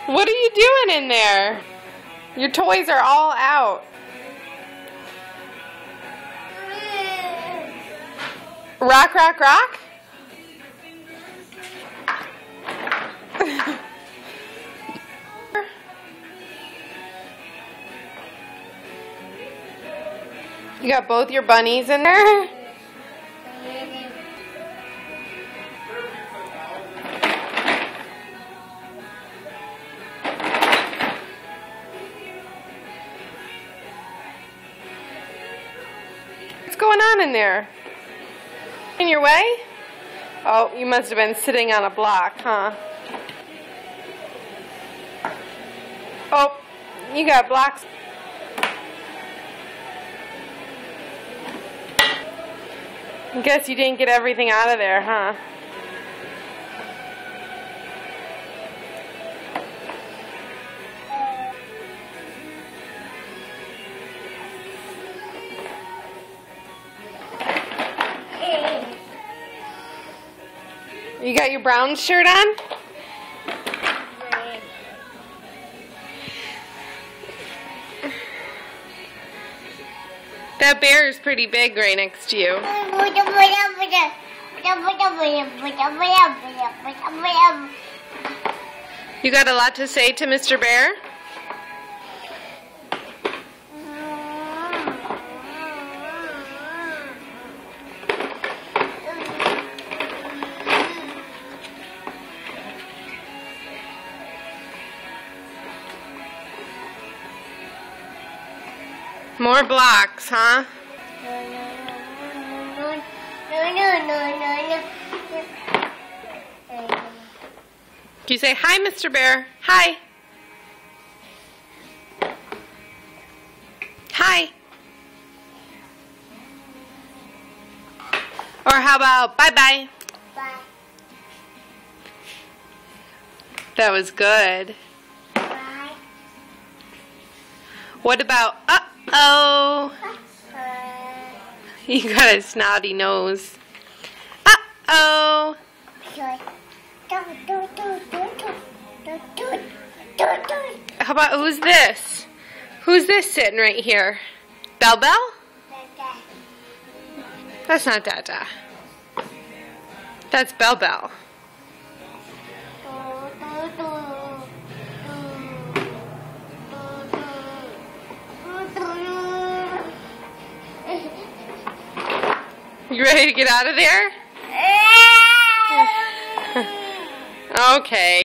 What are you doing in there? Your toys are all out. Rock, rock, rock? You got both your bunnies in there? What's going on in there? In your way? Oh, you must have been sitting on a block, huh? Oh, you got blocks. I guess you didn't get everything out of there, huh? You got your brown shirt on? That bear is pretty big right next to you. You got a lot to say to Mr. Bear? More blocks, huh? Do you say, hi, Mr. Bear? Hi. Hi. Or how about bye-bye? Bye. That was good. Bye. What about uh-oh? You got a snotty nose. Uh-oh. How about, who's this? Who's this sitting right here? Bell Bell? That's not Dada. That's Bell Bell. You ready to get out of there? Okay.